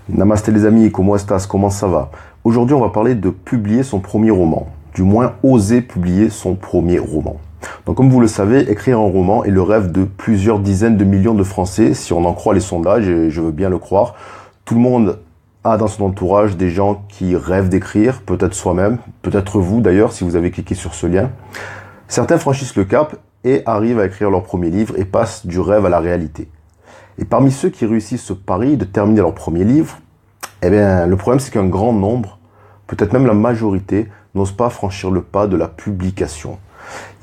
Namasté les amis, comment estás? Comment ça va? Aujourd'hui, on va parler de publier son premier roman. Du moins, oser publier son premier roman. Donc, comme vous le savez, écrire un roman est le rêve de plusieurs dizaines de millions de Français, si on en croit les sondages, et je veux bien le croire. Tout le monde a dans son entourage des gens qui rêvent d'écrire, peut-être soi-même, peut-être vous d'ailleurs, si vous avez cliqué sur ce lien. Certains franchissent le cap et arrivent à écrire leur premier livre et passent du rêve à la réalité. Et parmi ceux qui réussissent ce pari de terminer leur premier livre, eh bien, le problème c'est qu'un grand nombre, peut-être même la majorité, n'osent pas franchir le pas de la publication.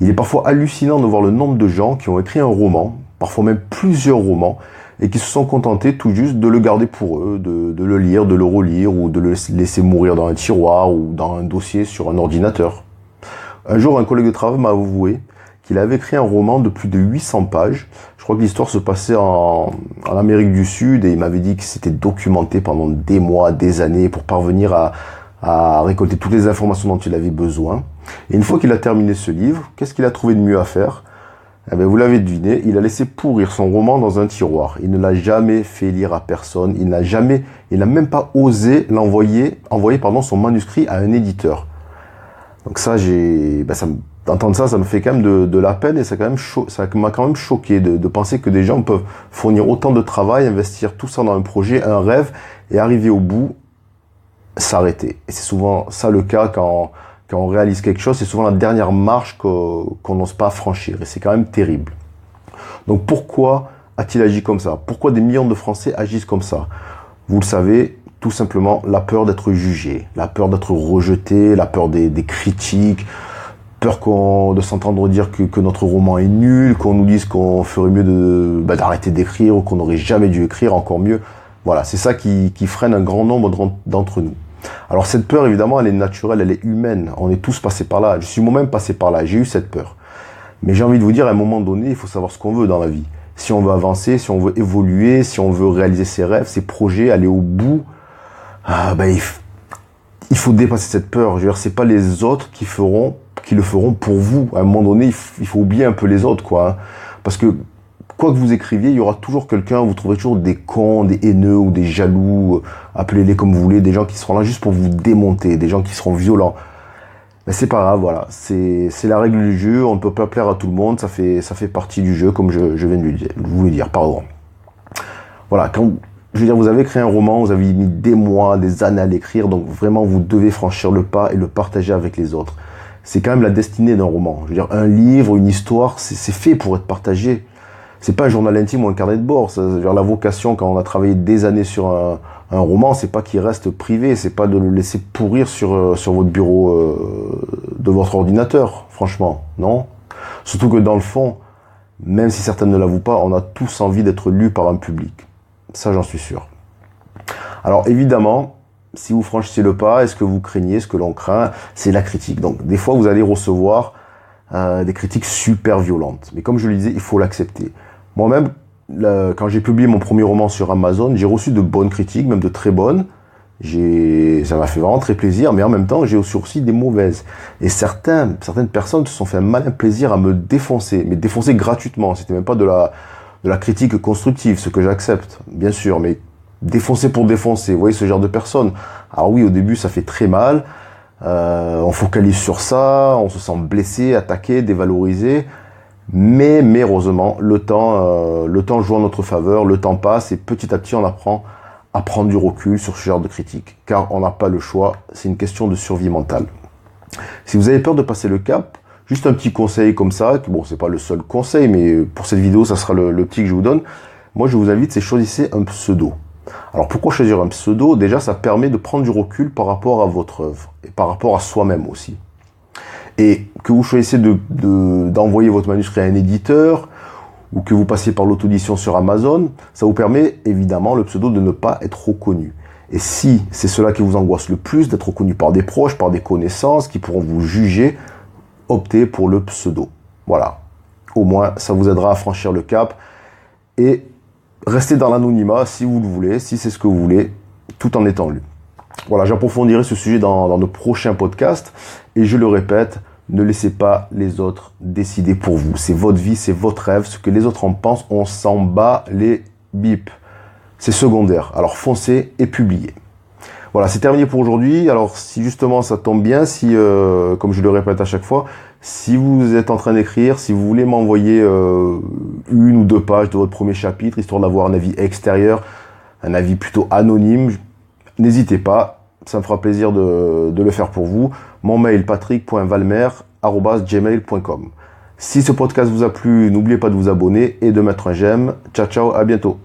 Il est parfois hallucinant de voir le nombre de gens qui ont écrit un roman, parfois même plusieurs romans, et qui se sont contentés tout juste de le garder pour eux, de le lire, de le relire, ou de le laisser mourir dans un tiroir ou dans un dossier sur un ordinateur. Un jour, un collègue de travail m'a avoué qu'il avait écrit un roman de plus de 800 pages. Je crois que l'histoire se passait en Amérique du Sud et il m'avait dit que c'était documenté pendant des mois, des années pour parvenir à récolter toutes les informations dont il avait besoin. Et une fois qu'il a terminé ce livre, qu'est-ce qu'il a trouvé de mieux à faire? Eh bien, vous l'avez deviné, il a laissé pourrir son roman dans un tiroir. Il ne l'a jamais fait lire à personne. Il n'a même pas osé envoyer son manuscrit à un éditeur. Donc ça, d'entendre ça, ça me fait quand même de la peine et ça m'a quand même choqué de penser que des gens peuvent fournir autant de travail, investir tout ça dans un projet, un rêve, et arriver au bout, s'arrêter. Et c'est souvent ça le cas quand on réalise quelque chose, c'est souvent la dernière marche qu'on n'ose pas franchir. Et c'est quand même terrible. Donc pourquoi a-t-il agi comme ça? Pourquoi des millions de Français agissent comme ça? Vous le savez, tout simplement la peur d'être jugé, la peur d'être rejeté, la peur des critiques, peur de s'entendre dire que notre roman est nul, qu'on nous dise qu'on ferait mieux d'arrêter d'écrire ou qu'on n'aurait jamais dû écrire, encore mieux. Voilà, c'est ça qui freine un grand nombre d'entre nous. Alors cette peur, évidemment, elle est naturelle, elle est humaine. On est tous passés par là. Je suis moi-même passé par là. J'ai eu cette peur. Mais j'ai envie de vous dire, à un moment donné, il faut savoir ce qu'on veut dans la vie. Si on veut avancer, si on veut évoluer, si on veut réaliser ses rêves, ses projets, aller au bout, il faut dépasser cette peur. Je veux dire, c'est pas les autres qui le feront pour vous. À un moment donné, il faut oublier un peu les autres, quoi. Hein. Parce que quoi que vous écriviez, il y aura toujours quelqu'un, vous trouverez toujours des cons, des haineux ou des jaloux, appelez-les comme vous voulez, des gens qui seront là juste pour vous démonter, des gens qui seront violents. Mais c'est pas grave, voilà. C'est la règle du jeu, on ne peut pas plaire à tout le monde, ça fait partie du jeu, comme je viens de vous le dire, pardon. Voilà, je veux dire, vous avez écrit un roman, vous avez mis des mois, des années à l'écrire, donc vraiment vous devez franchir le pas et le partager avec les autres. C'est quand même la destinée d'un roman. Je veux dire, un livre, une histoire, c'est fait pour être partagé. C'est pas un journal intime ou un carnet de bord. La vocation, quand on a travaillé des années sur un roman, c'est pas qu'il reste privé, c'est pas de le laisser pourrir sur votre bureau de votre ordinateur, franchement, non. Surtout que dans le fond, même si certains ne l'avouent pas, on a tous envie d'être lus par un public. Ça, j'en suis sûr. Alors évidemment, si vous franchissez le pas, est-ce que vous craignez, ce que l'on craint, c'est la critique. Donc des fois, vous allez recevoir des critiques super violentes. Mais comme je le disais, il faut l'accepter. Moi-même, quand j'ai publié mon premier roman sur Amazon, j'ai reçu de bonnes critiques, même de très bonnes. Ça m'a fait vraiment très plaisir, mais en même temps, j'ai aussi des mauvaises. Et certaines personnes se sont fait un malin plaisir à me défoncer, mais défoncer gratuitement. C'était même pas de la critique constructive, ce que j'accepte, bien sûr, mais défoncer pour défoncer, vous voyez ce genre de personnes. Alors oui, au début, ça fait très mal. On focalise sur ça, on se sent blessé, attaqué, dévalorisé. Mais heureusement, le temps joue en notre faveur, le temps passe et petit à petit on apprend à prendre du recul sur ce genre de critique. Car on n'a pas le choix, c'est une question de survie mentale. Si vous avez peur de passer le cap, juste un petit conseil comme ça, bon c'est pas le seul conseil, mais pour cette vidéo ça sera le petit que je vous donne. Moi je vous invite, c'est choisissez un pseudo. Alors pourquoi choisir un pseudo? Déjà ça permet de prendre du recul par rapport à votre œuvre et par rapport à soi-même aussi. Et que vous choisissez d'envoyer votre manuscrit à un éditeur ou que vous passiez par l'auto-édition sur Amazon, ça vous permet évidemment le pseudo de ne pas être reconnu. Et si c'est cela qui vous angoisse le plus, d'être reconnu par des proches, par des connaissances qui pourront vous juger, optez pour le pseudo. Voilà. Au moins, ça vous aidera à franchir le cap et rester dans l'anonymat si vous le voulez, si c'est ce que vous voulez, tout en étant lu. Voilà, j'approfondirai ce sujet dans de prochains podcasts. Et je le répète, ne laissez pas les autres décider pour vous. C'est votre vie, c'est votre rêve. Ce que les autres en pensent, on s'en bat les bips. c'est secondaire. Alors foncez et publiez. Voilà, c'est terminé pour aujourd'hui. Alors si justement ça tombe bien, si comme je le répète à chaque fois, si vous êtes en train d'écrire, si vous voulez m'envoyer 1 ou 2 pages de votre premier chapitre, histoire d'avoir un avis extérieur, un avis plutôt anonyme, n'hésitez pas, ça me fera plaisir de le faire pour vous. Mon mail patrick.valmer@gmail.com. Si ce podcast vous a plu, n'oubliez pas de vous abonner et de mettre un j'aime. Ciao, ciao, à bientôt.